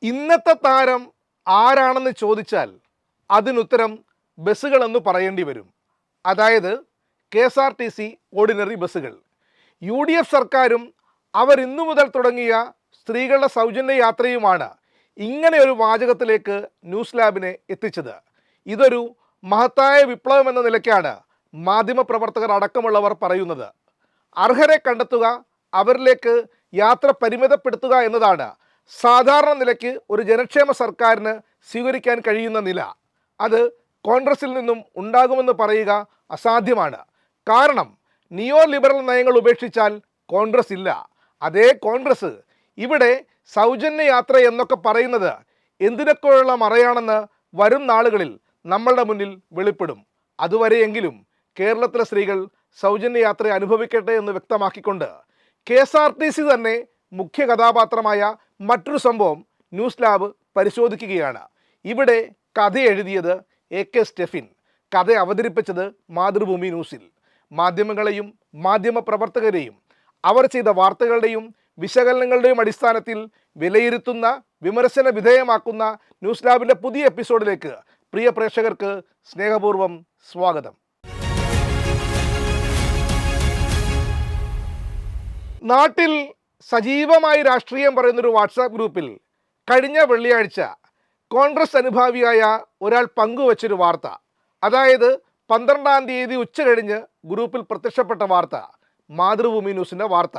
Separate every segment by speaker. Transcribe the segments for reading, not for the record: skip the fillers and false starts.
Speaker 1: ഇന്നത്തെ താരം ആരാണെന്ന് ചോദിച്ചാൽ അതിനുത്തരം ബസ്സുകളെന്ന് പറയേണ്ടി വരും. അതായത് KSRTC ഓർഡിനറി ബസ്സുകൾ. UDF സർക്കാരും അവർ ഇന്നു മുതൽ തുടങ്ങിയ സ്ത്രീകളുടെ സൗജന്യ യാത്രയുമാണ് ഇങ്ങനെ ഒരു വാചകത്തിലേക്ക് ന്യൂസ് ലാബിനെ എത്തിച്ചത്. ഇതൊരു മഹത്തായ വിപ്ലവം എന്ന നിലയ്ക്കാണ് മാധ്യമപ്രവർത്തകർ അടക്കമുള്ളവർ പറയുന്നത്. അർഹരെ കണ്ടെത്തുക, അവരിലേക്ക് യാത്ര പരിമിതപ്പെടുത്തുക എന്നതാണ് സാധാരണ നിലയ്ക്ക് ഒരു ജനക്ഷേമ സർക്കാരിന് സ്വീകരിക്കാൻ കഴിയുന്ന നില. അത് കോൺഗ്രസിൽ നിന്നും ഉണ്ടാകുമെന്ന് പറയുക അസാധ്യമാണ്. കാരണം നിയോ ലിബറൽ നയങ്ങൾ ഉപേക്ഷിച്ചാൽ കോൺഗ്രസ് ഇല്ല. അതേ കോൺഗ്രസ് ഇവിടെ സൗജന്യ യാത്ര എന്നൊക്കെ പറയുന്നത് എന്തിനൊക്കെയുള്ള മറയാണെന്ന് വരും നാളുകളിൽ നമ്മളുടെ മുന്നിൽ വെളിപ്പെടും. അതുവരെയെങ്കിലും കേരളത്തിലെ സ്ത്രീകൾ സൗജന്യ യാത്ര അനുഭവിക്കട്ടെ എന്ന് വ്യക്തമാക്കിക്കൊണ്ട് KSRTC തന്നെ മുഖ്യ കഥാപാത്രമായ മറ്റൊരു സംഭവം ന്യൂസ് ലാബ് പരിശോധിക്കുകയാണ്. ഇവിടെ കഥ എഴുതിയത് AK സ്റ്റെഫിൻ, കഥ അവതരിപ്പിച്ചത് മാതൃഭൂമി ന്യൂസിൽ. മാധ്യമങ്ങളെയും മാധ്യമപ്രവർത്തകരെയും അവർ ചെയ്ത വാർത്തകളുടെയും വിശകലനങ്ങളുടെയും അടിസ്ഥാനത്തിൽ വിലയിരുത്തുന്ന, വിമർശന വിധേയമാക്കുന്ന ന്യൂസ് ലാബിൻ്റെ പുതിയ എപ്പിസോഡിലേക്ക് പ്രിയ പ്രേക്ഷകർക്ക് സ്നേഹപൂർവ്വം സ്വാഗതം. നാട്ടിൽ സജീവമായി രാഷ്ട്രീയം പറയുന്നൊരു വാട്സാപ്പ് ഗ്രൂപ്പിൽ കഴിഞ്ഞ വെള്ളിയാഴ്ച കോൺഗ്രസ് അനുഭാവിയായ ഒരാൾ പങ്കുവച്ചൊരു വാർത്ത, അതായത് 12-ാം തീയതി ഉച്ച കഴിഞ്ഞ് ഗ്രൂപ്പിൽ പ്രത്യക്ഷപ്പെട്ട വാർത്ത, മാതൃഭൂമി ന്യൂസിൻ്റെ വാർത്ത.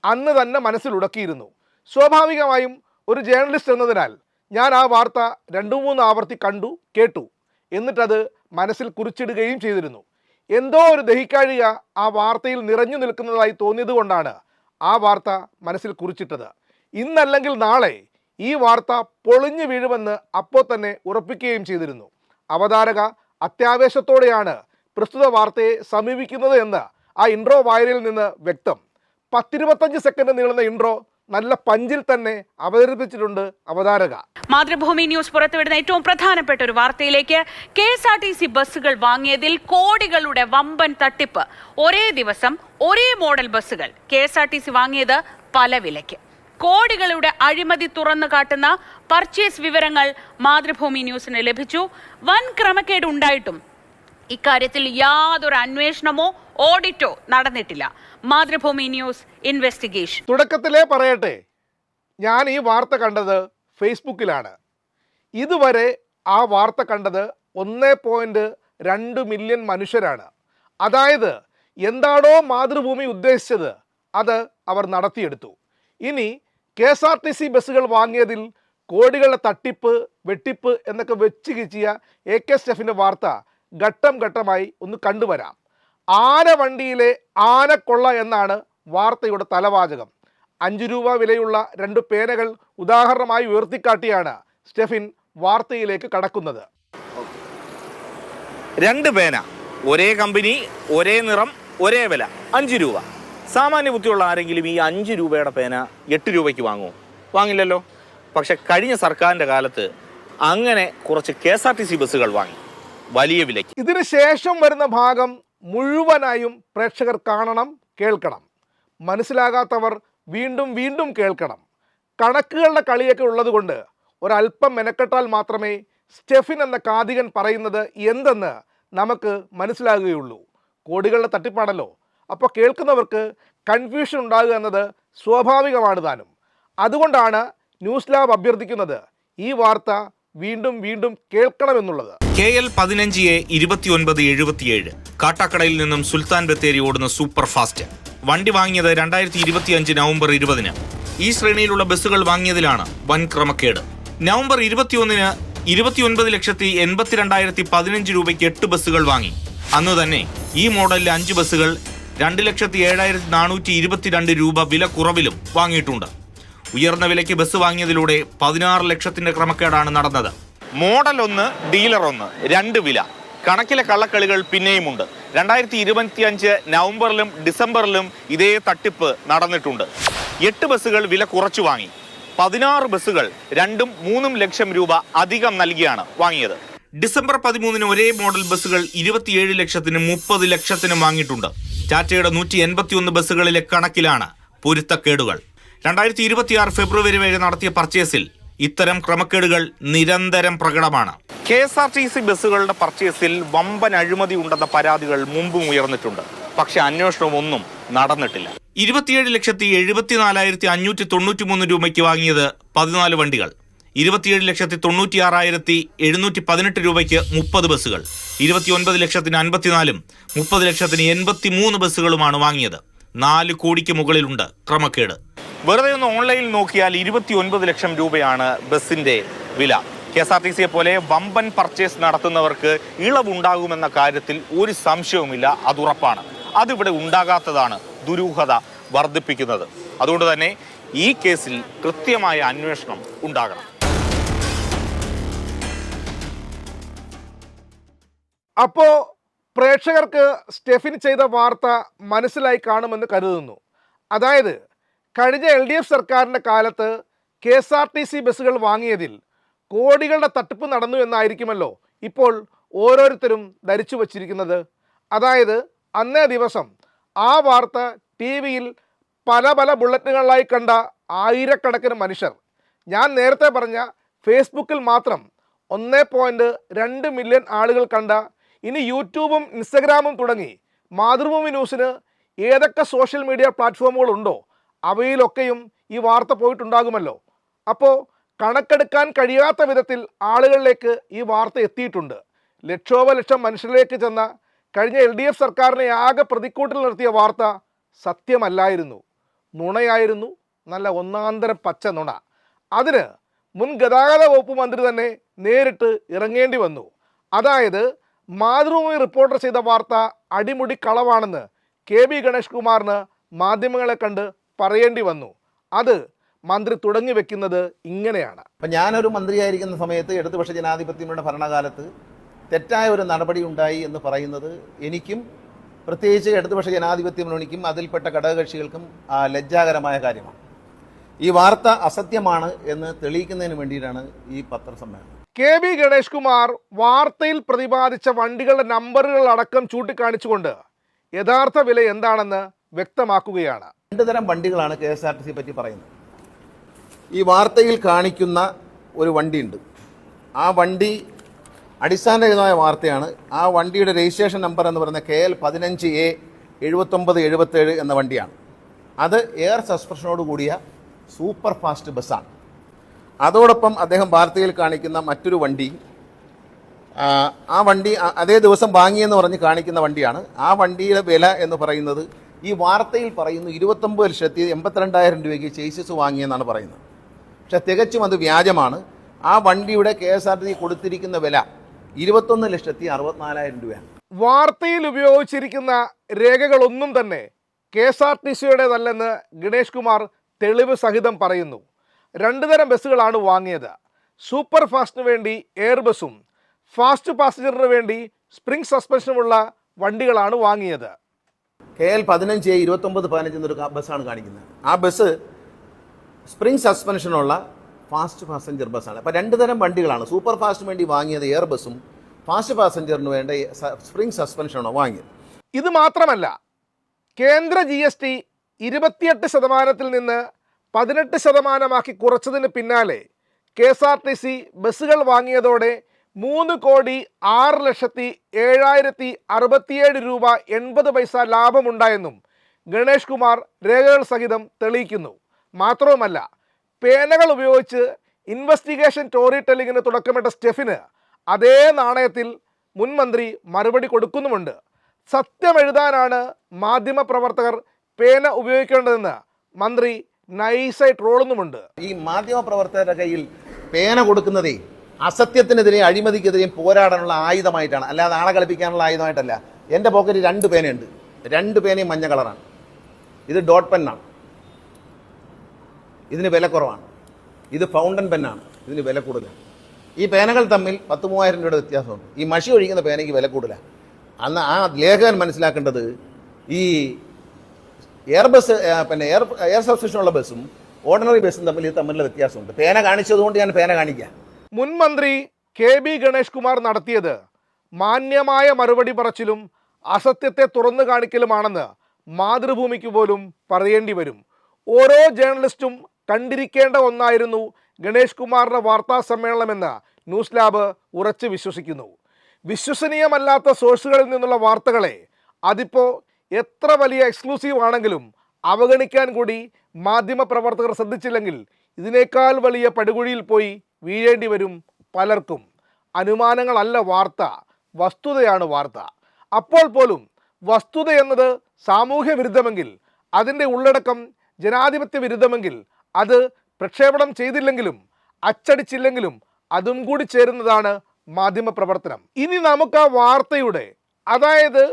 Speaker 1: അന്ന് തന്നെ മനസ്സിലുടക്കിയിരുന്നു. സ്വാഭാവികമായും ഒരു ജേർണലിസ്റ്റ് എന്നതിനാൽ ഞാൻ ആ വാർത്ത 2-3 ആവർത്തി കണ്ടു, കേട്ടു. എന്നിട്ടത് മനസ്സിൽ കുറിച്ചിടുകയും ചെയ്തിരുന്നു. എന്തോ ഒരു ദഹിക്കാഴിക ആ വാർത്തയിൽ നിറഞ്ഞു നിൽക്കുന്നതായി തോന്നിയതുകൊണ്ടാണ് ആ വാർത്ത മനസ്സിൽ കുറിച്ചിട്ടത്. ഇന്നല്ലെങ്കിൽ നാളെ ഈ വാർത്ത പൊളിഞ്ഞു വീഴുമെന്ന് അപ്പോൾ തന്നെ ഉറപ്പിക്കുകയും ചെയ്തിരുന്നു. അവതാരക അത്യാവേശത്തോടെയാണ് പ്രസ്തുത വാർത്തയെ സമീപിക്കുന്നത് എന്ന് ആ ഇൻട്രോ വായനയിൽ നിന്ന് വ്യക്തം. 10-25 സെക്കൻഡ് നീളുന്ന ഇൻട്രോ നല്ല പഞ്ചിൽ തന്നെ അവതരിപ്പിച്ചിട്ടുണ്ട് അവതാരക.
Speaker 2: മാതൃഭൂമി ന്യൂസ് പുറത്തുവിടുന്ന ഏറ്റവും പ്രധാനപ്പെട്ട ഒരു വാർത്തയിലേക്ക്. KSRTC ബസ്സുകൾ വാങ്ങിയതിൽ കോടികളുടെ വമ്പൻ തട്ടിപ്പ്. ഒരേ ദിവസം ഒരേ മോഡൽ ബസ്സുകൾ KSRTC വാങ്ങിയത് പല വിലയ്ക്ക്. കോടികളുടെ അഴിമതി തുറന്നു കാട്ടുന്ന പർച്ചേസ് വിവരങ്ങൾ മാതൃഭൂമി ന്യൂസിന് ലഭിച്ചു. വൻ ക്രമക്കേട് ഉണ്ടായിട്ടും ഇക്കാര്യത്തിൽ യാതൊരു അന്വേഷണമോ ഓഡിറ്റോ നടന്നിട്ടില്ല. Mathrubhumi news investigation.
Speaker 1: തുടക്കത്തിലേ പറയട്ടെ, ഞാൻ ഈ വാർത്ത കണ്ടത് ഫേസ്ബുക്കിലാണ്. ഇതുവരെ ആ വാർത്ത കണ്ടത് 1.2 മില്യൺ മനുഷ്യരാണ്. അതായത് എന്താണോ മാതൃഭൂമി ഉദ്ദേശിച്ചത് അത് അവർ നടത്തിയെടുത്തു. ഇനി KSRTC ബസ്സുകൾ വാങ്ങിയതിൽ കോടികളുടെ തട്ടിപ്പ്, വെട്ടിപ്പ് എന്നൊക്കെ വെച്ച് കിച്ചിയ AK സ്റ്റെഫിൻ്റെ വാർത്ത ഘട്ടം ഘട്ടമായി ഒന്ന് കണ്ടുവരാം. ആന വണ്ടിയിലെ ആനക്കൊള്ള എന്നാണ് വാർത്തയുടെ തലവാചകം. 5 രൂപ വിലയുള്ള 2 പേനകൾ ഉദാഹരണമായി ഉയർത്തിക്കാട്ടിയാണ് സ്റ്റെഫിൻ വാർത്തയിലേക്ക് കടക്കുന്നത്.
Speaker 3: 2 പേന, ഒരേ കമ്പനി, ഒരേ നിറം, ഒരേ വില, 5 രൂപ. സാമാന്യ ബുദ്ധിയുള്ള ആരെങ്കിലും ഈ 5 രൂപയുടെ പേന 8 രൂപയ്ക്ക് വാങ്ങുമോ? വാങ്ങില്ലല്ലോ. പക്ഷെ കഴിഞ്ഞ സർക്കാരിൻ്റെ കാലത്ത് അങ്ങനെ കുറച്ച് KSRTC ബസ്സുകൾ വാങ്ങി വലിയ വിലയ്ക്ക്.
Speaker 1: ഇതിന് ശേഷം വരുന്ന ഭാഗം മുഴുവനായും പ്രേക്ഷകർ കാണണം, കേൾക്കണം. മനസ്സിലാകാത്തവർ വീണ്ടും വീണ്ടും കേൾക്കണം. കണക്കുകളുടെ കളിയൊക്കെ ഉള്ളതുകൊണ്ട് ഒരല്പം മെനക്കെട്ടാൽ മാത്രമേ സ്റ്റെഫിൻ എന്ന കാതികൻ പറയുന്നത് എന്തെന്ന് നമുക്ക് മനസ്സിലാകുകയുള്ളൂ. കോടികളുടെ തട്ടിപ്പാണല്ലോ. അപ്പോൾ കേൾക്കുന്നവർക്ക് കൺഫ്യൂഷൻ ഉണ്ടാകുക എന്നത് സ്വാഭാവികമാണ് താനും. അതുകൊണ്ടാണ് ന്യൂസ് ലാബ് അഭ്യർത്ഥിക്കുന്നത് ഈ വാർത്ത വീണ്ടും വീണ്ടും കേൾക്കണമെന്നുള്ളത്.
Speaker 3: KL 15A 2977 കാട്ടാക്കടയിൽ നിന്നും സുൽത്താൻ ബത്തേരി ഓടുന്ന സൂപ്പർ ഫാസ്റ്റ് വണ്ടി വാങ്ങിയത് 2025 നവംബർ 20-ന്. ഈ ശ്രേണിയിലുള്ള ബസ്സുകൾ വാങ്ങിയതിലാണ് വൻ ക്രമക്കേട്. നവംബർ 21-ന് 29,82,15 രൂപയ്ക്ക് 8 ബസ്സുകൾ വാങ്ങി. അന്ന് തന്നെ ഈ മോഡലിലെ 5 ബസ്സുകൾ 2,07,422 രൂപ വില കുറവിലും വാങ്ങിയിട്ടുണ്ട്. ഉയർന്ന വിലയ്ക്ക് ബസ് വാങ്ങിയതിലൂടെ 16 ലക്ഷത്തിന്റെ ക്രമക്കേടാണ് നടന്നത്. മോഡൽ 1, ഡീലർ 1, 2 വില. കണക്കിലെ കള്ളക്കളികൾ പിന്നെയുമുണ്ട്. 2025 നവംബറിലും ഡിസംബറിലും ഇതേ തട്ടിപ്പ് നടന്നിട്ടുണ്ട്. 8 ബസ്സുകൾ വില കുറച്ചു വാങ്ങി. 16 ബസ്സുകൾ 2-3 ലക്ഷം രൂപ അധികം നൽകിയാണ് വാങ്ങിയത്. ഡിസംബർ 13-ന് ഒരേ മോഡൽ ബസ്സുകൾ 27 ലക്ഷത്തിനും 30 ലക്ഷത്തിനും വാങ്ങിയിട്ടുണ്ട്. ടാറ്റയുടെ 181 ബസ്സുകളിലെ കണക്കിലാണ് പൊരുത്തക്കേടുകൾ. 2026 ഫെബ്രുവരി വരെ നടത്തിയ പർച്ചേസിൽ ഇത്തരം ക്രമക്കേടുകൾ നിരന്തരം പ്രകടമാണ്. KSRTC ബസ്സുകളുടെ പർച്ചേസിൽ വമ്പൻ അഴിമതി ഉണ്ടെന്ന പരാതികൾ മുമ്പും ഉയർന്നിട്ടുണ്ട്. പക്ഷെ അന്വേഷണമൊന്നും നടന്നിട്ടില്ല. 27,74,593 രൂപയ്ക്ക് വാങ്ങിയത് 14 വണ്ടികൾ, 27,96,718 രൂപയ്ക്ക് 30 ബസ്സുകൾ, 29,54,000-നും 30,83 ബസ്സുകളുമാണ് വാങ്ങിയത്. 4 കോടിക്ക് മുകളിലുണ്ട് ക്രമക്കേട്. വെറുതെ ഒന്ന് ഓൺലൈനിൽ നോക്കിയാൽ 29 ലക്ഷം രൂപയാണ് ബസ്സിന്റെ വില. KSRTCയെ പോലെ വമ്പൻ പർച്ചേസ് നടത്തുന്നവർക്ക് ഇളവുണ്ടാകുമെന്ന കാര്യത്തിൽ ഒരു സംശയവുമില്ല, അതുറപ്പാണ്. അതിവിടെ ഉണ്ടാകാത്തതാണ് ദുരൂഹത വർദ്ധിപ്പിക്കുന്നത്. അതുകൊണ്ട് തന്നെ ഈ കേസിൽ കൃത്യമായ അന്വേഷണം ഉണ്ടാകണം.
Speaker 1: അപ്പോ പ്രേക്ഷകർക്ക് സ്റ്റെഫിൻ ചെയ്ത വാർത്ത മനസ്സിലായി കാണുമെന്ന് കരുതുന്നു. അതായത് കഴിഞ്ഞ LDF സർക്കാരിൻ്റെ കാലത്ത് KSRTC ബസ്സുകൾ വാങ്ങിയതിൽ കോടികളുടെ തട്ടിപ്പ് നടന്നു എന്നായിരിക്കുമല്ലോ ഇപ്പോൾ ഓരോരുത്തരും ധരിച്ചു വച്ചിരിക്കുന്നത്. അതായത് അന്നേ ദിവസം ആ വാർത്ത TV-യിൽ പല ബുള്ളറ്റിനുകളായി കണ്ട ആയിരക്കണക്കിന് മനുഷ്യർ, ഞാൻ നേരത്തെ പറഞ്ഞ ഫേസ്ബുക്കിൽ മാത്രം 1.2 മില്യൺ ആളുകൾ കണ്ട, ഇനി യൂട്യൂബും ഇൻസ്റ്റഗ്രാമും തുടങ്ങി മാതൃഭൂമി ന്യൂസിന് ഏതൊക്കെ സോഷ്യൽ മീഡിയ പ്ലാറ്റ്ഫോമുകളുണ്ടോ അവയിലൊക്കെയും ഈ വാർത്ത പോയിട്ടുണ്ടാകുമല്ലോ. അപ്പോൾ കണക്കെടുക്കാൻ കഴിയാത്ത വിധത്തിൽ ആളുകളിലേക്ക് ഈ വാർത്ത എത്തിയിട്ടുണ്ട്. ലക്ഷോപലക്ഷം മനുഷ്യരിലേക്ക് ചെന്ന കഴിഞ്ഞ LDF സർക്കാരിനെ ആകെ പ്രതിക്കൂട്ടിൽ നിർത്തിയ വാർത്ത സത്യമല്ലായിരുന്നു, നുണയായിരുന്നു, നല്ല ഒന്നാന്തരം പച്ച നുണ. അതിന് മുൻ ഗതാഗത വകുപ്പ് മന്ത്രി തന്നെ നേരിട്ട് ഇറങ്ങേണ്ടി വന്നു. അതായത് മാതൃഭൂമി റിപ്പോർട്ടർ ചെയ്ത വാർത്ത അടിമുടി കളവാണെന്ന് KB ഗണേഷ് കുമാറിന് മാധ്യമങ്ങളെ കണ്ട് പറയേണ്ടി വന്നു. അത് മന്ത്രി തുടങ്ങി വെക്കുന്നത് ഇങ്ങനെയാണ്.
Speaker 4: അപ്പം ഞാനൊരു മന്ത്രിയായിരിക്കുന്ന സമയത്ത് ഇടതുപക്ഷ ജനാധിപത്യങ്ങളുടെ ഭരണകാലത്ത് തെറ്റായ ഒരു നടപടി ഉണ്ടായി എന്ന് പറയുന്നത് എനിക്കും പ്രത്യേകിച്ച് ഇടതുപക്ഷ ജനാധിപത്യ മുന്നണിക്കും അതിൽപ്പെട്ട ഘടകകക്ഷികൾക്കും ലജ്ജാകരമായ കാര്യമാണ്. ഈ വാർത്ത അസത്യമാണ് എന്ന് തെളിയിക്കുന്നതിന് വേണ്ടിയിട്ടാണ് ഈ പത്രസമ്മേളനം.
Speaker 1: KB ഗണേഷ് കുമാർ വാർത്തയിൽ പ്രതിപാദിച്ച വണ്ടികളുടെ നമ്പറുകൾ അടക്കം ചൂണ്ടിക്കാണിച്ചുകൊണ്ട് യഥാർത്ഥ വില എന്താണെന്ന് വ്യക്തമാക്കുകയാണ്.
Speaker 4: 2 തരം വണ്ടികളാണ് KSRTC പറ്റി പറയുന്നത്. ഈ വാർത്തയിൽ കാണിക്കുന്ന ഒരു വണ്ടിയുണ്ട്. ആ വണ്ടി അടിസ്ഥാനരഹിതമായ വാർത്തയാണ്. ആ വണ്ടിയുടെ രജിസ്ട്രേഷൻ നമ്പർ എന്ന് പറയുന്നത് KL 15A7977 എന്ന വണ്ടിയാണ്. അത് എയർ സസ്പെൻഷനോട് കൂടിയ സൂപ്പർ ഫാസ്റ്റ് ബസ്സാണ്. അതോടൊപ്പം അദ്ദേഹം വാർത്തയിൽ കാണിക്കുന്ന മറ്റൊരു വണ്ടി, ആ വണ്ടി അതേ ദിവസം വാങ്ങിയെന്ന് പറഞ്ഞ് കാണിക്കുന്ന വണ്ടിയാണ്. ആ വണ്ടിയുടെ വില എന്ന് പറയുന്നത് ഈ വാർത്തയിൽ പറയുന്നു 29,82,000 രൂപയ്ക്ക് ചേസിസ് വാങ്ങിയെന്നാണ് പറയുന്നത്. പക്ഷെ തികച്ചും അത് വ്യാജമാണ്. ആ വണ്ടിയുടെ KSRTC കൊടുത്തിരിക്കുന്ന വില 21,64,000 രൂപയാണ്.
Speaker 1: വാർത്തയിൽ ഉപയോഗിച്ചിരിക്കുന്ന രേഖകളൊന്നും തന്നെ KSRTCയുടേതല്ലെന്ന് ഗണേഷ് കുമാർ തെളിവ് സഹിതം പറയുന്നു. 2 തരം ബസ്സുകളാണ് വാങ്ങിയത്. സൂപ്പർ ഫാസ്റ്റിന് വേണ്ടി എയർ ബസ്സും ഫാസ്റ്റ് പാസഞ്ചറിന് വേണ്ടി സ്പ്രിംഗ് സസ്പെൻഷനുമുള്ള വണ്ടികളാണ് വാങ്ങിയത്.
Speaker 4: KL 15A2915 എന്നൊരു ബസ്സാണ് കാണിക്കുന്നത്. ആ ബസ് സ്പ്രിംഗ് സസ്പെൻഷനുള്ള ഫാസ്റ്റ് പാസഞ്ചർ ബസ്സാണ്. അപ്പോൾ 2 തരം വണ്ടികളാണ്. സൂപ്പർ ഫാസ്റ്റിന് വേണ്ടി വാങ്ങിയത് എയർ ബസ്സും ഫാസ്റ്റ് പാസഞ്ചറിന് വേണ്ട സ്പ്രിംഗ് സസ്പെൻഷനാണ് വാങ്ങിയത്.
Speaker 1: ഇത് മാത്രമല്ല, കേന്ദ്ര GST 28% നിന്ന് 18% കുറച്ചതിന് പിന്നാലെ KSRTC ബസ്സുകൾ വാങ്ങിയതോടെ 3,06,07,067 രൂപ 80 പൈസ ലാഭമുണ്ടായെന്നും ഗണേഷ് കുമാർ രേഖകൾ സഹിതം തെളിയിക്കുന്നു. മാത്രവുമല്ല, പേനകൾ ഉപയോഗിച്ച് ഇൻവെസ്റ്റിഗേഷൻ സ്റ്റോറി ടെല്ലിങ്ങിന് തുടക്കമിട്ട സ്റ്റെഫിന് അതേ നാണയത്തിൽ മുൻമന്ത്രി മറുപടി കൊടുക്കുന്നുമുണ്ട്. സത്യം എഴുതാനാണ് മാധ്യമപ്രവർത്തകർ പേന ഉപയോഗിക്കേണ്ടതെന്ന് മന്ത്രി നൈസായി ട്രോളുന്നുമുണ്ട്.
Speaker 4: ഈ മാധ്യമപ്രവർത്തകരുടെ കയ്യിൽ പേന കൊടുക്കുന്നതേ അസത്യത്തിനെതിരെയും അഴിമതിക്കെതിരെയും പോരാടാനുള്ള ആയുധമായിട്ടാണ്, അല്ലാതെ ആളെ കളിപ്പിക്കാനുള്ള ആയുധമായിട്ടല്ല. എൻ്റെ പോക്കറ്റിൽ 2 പേനയുണ്ട്. 2 പേനയും മഞ്ഞ കളറാണ്. ഇത് ഡോട്ട് പെന്നാണ്, ഇതിന് വില കുറവാണ്. ഇത് ഫൗണ്ടൻ പെന്നാണ്, ഇതിന് വില കൂടുതലാണ്. ഈ പേനകൾ തമ്മിൽ 10,000-3,000 രൂപയുടെ വ്യത്യാസമുണ്ട്. ഈ മഷി ഒഴിക്കുന്ന പേനയ്ക്ക് വില കൂടുതലാണ്. അന്ന് ആ ലേഖകൻ മനസ്സിലാക്കേണ്ടത് ഈ എയർ ബസ് പിന്നെ എയർ സബ്സ്ക്രിപ്ഷനുള്ള ബസ്സും ഓർഡിനറി ബസ്സും തമ്മിലുള്ള വ്യത്യാസമുണ്ട്. പേന കാണിച്ചതുകൊണ്ട് ഞാൻ പേന കാണിക്കാം.
Speaker 1: മുൻ മന്ത്രി KB ഗണേഷ് കുമാർ നടത്തിയത് മാന്യമായ മറുപടി പറച്ചിലും അസത്യത്തെ തുറന്നു കാണിക്കലുമാണെന്ന് മാതൃഭൂമിക്ക് പോലും പറയേണ്ടി വരും. ഓരോ ജേർണലിസ്റ്റും കണ്ടിരിക്കേണ്ട ഒന്നായിരുന്നു ഗണേഷ് കുമാറിൻ്റെ വാർത്താ സമ്മേളനമെന്ന് ന്യൂസ് ലാബ് ഉറച്ചു വിശ്വസിക്കുന്നു. വിശ്വസനീയമല്ലാത്ത സോഴ്സുകളിൽ നിന്നുള്ള വാർത്തകളെ അതിപ്പോൾ എത്ര വലിയ എക്സ്ക്ലൂസീവ് ആണെങ്കിലും അവഗണിക്കാൻ കൂടി മാധ്യമപ്രവർത്തകർ ശ്രദ്ധിച്ചില്ലെങ്കിൽ ഇതിനേക്കാൾ വലിയ പടുകുഴിയിൽ പോയി വീഴേണ്ടി വരും പലർക്കും. അനുമാനങ്ങളല്ല വാർത്ത, വസ്തുതയാണ് വാർത്ത. അപ്പോൾ പോലും വസ്തുത എന്നത് സാമൂഹ്യ വിരുദ്ധമെങ്കിൽ, അതിൻ്റെ ഉള്ളടക്കം ജനാധിപത്യ വിരുദ്ധമെങ്കിൽ, അത് പ്രക്ഷേപണം ചെയ്തില്ലെങ്കിലും അച്ചടിച്ചില്ലെങ്കിലും അതും കൂടി ചേരുന്നതാണ് മാധ്യമപ്രവർത്തനം. ഇനി നമുക്ക് ആ വാർത്തയുടെ, അതായത്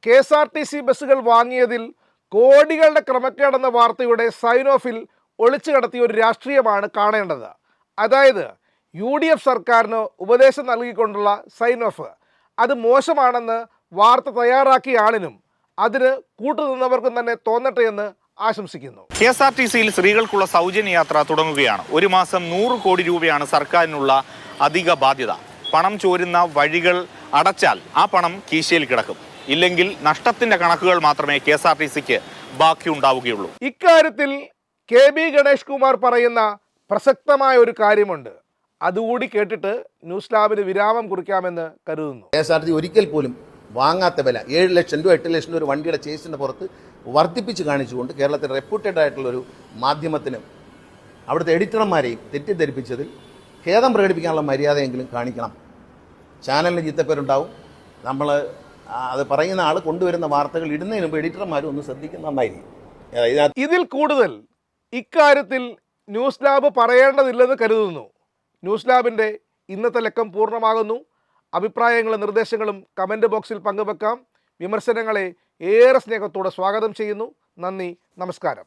Speaker 1: KSRTC ബസ്സുകൾ വാങ്ങിയതിൽ കോടികളുടെ ക്രമക്കേടെന്ന വാർത്തയുടെ സൈൻ ഓഫിൽ ഒളിച്ചു കടത്തിയ ഒരു രാഷ്ട്രീയമാണ് കാണേണ്ടത്. അതായത് UDF സർക്കാരിന് ഉപദേശം നൽകിക്കൊണ്ടുള്ള സൈൻ ഓഫ്. അത് മോശമാണെന്ന് വാർത്ത തയ്യാറാക്കിയ ആളിനും അതിന് കൂട്ടുനിന്നവർക്കും തന്നെ തോന്നട്ടെ എന്ന് ആശംസിക്കുന്നു.
Speaker 3: KSRTCയിൽ സ്ത്രീകൾക്കുള്ള സൗജന്യ യാത്ര തുടങ്ങുകയാണ്. ഒരു മാസം 100 കോടി രൂപയാണ് സർക്കാരിനുള്ള അധിക ബാധ്യത. പണം ചോരുന്ന വഴികൾ അടച്ചാൽ ആ പണം കീശയിൽ കിടക്കും. ഇല്ലെങ്കിൽ നഷ്ടത്തിന്റെ കണക്കുകൾ മാത്രമേ KSRTCക്ക് ബാക്കിയുണ്ടാവുകയുള്ളൂ.
Speaker 1: ഇക്കാര്യത്തിൽ KB ഗണേഷ് കുമാർ പറയുന്ന പ്രസക്തമായ ഒരു കാര്യമുണ്ട്. അതുകൂടി കേട്ടിട്ട് ന്യൂസ് ലാബിന് വിരാമം കുറിക്കാമെന്ന് കരുതുന്നു.
Speaker 4: KSRTC ഒരിക്കൽ പോലും വാങ്ങാത്ത വില 7 ലക്ഷം രൂപ 8 ലക്ഷം രൂപ ഒരു വണ്ടിയുടെ ചേസിൻ്റെ പുറത്ത് വർദ്ധിപ്പിച്ച് കാണിച്ചുകൊണ്ട് കേരളത്തിൽ റെപ്യൂട്ടഡ് ആയിട്ടുള്ളൊരു മാധ്യമത്തിനും അവിടുത്തെ എഡിറ്റർമാരെയും തെറ്റിദ്ധരിപ്പിച്ചതിൽ ഖേദം പ്രകടിപ്പിക്കാനുള്ള മര്യാദയെങ്കിലും കാണിക്കണം. ചാനലിന് ചീത്തപ്പേരുണ്ടാവും. നമ്മൾ അത് പറയുന്ന ആൾ കൊണ്ടുവരുന്ന വാർത്തകൾ ഇടുന്നതിന് മുമ്പ് എഡിറ്റർമാരും ഒന്ന് ശ്രദ്ധിക്കുന്ന നന്നായിരിക്കും.
Speaker 1: ഇതിൽ കൂടുതൽ ഇക്കാര്യത്തിൽ ന്യൂസ് ലാബ് പറയേണ്ടതില്ലെന്ന് കരുതുന്നു. ന്യൂസ് ലാബിൻ്റെ ഇന്നത്തെ ലക്കം പൂർണ്ണമാകുന്നു. അഭിപ്രായങ്ങളും നിർദ്ദേശങ്ങളും കമൻറ്റ് ബോക്സിൽ പങ്കുവെക്കാം. വിമർശനങ്ങളെ ഏറെ സ്നേഹത്തോടെ സ്വാഗതം ചെയ്യുന്നു. നന്ദി, നമസ്കാരം.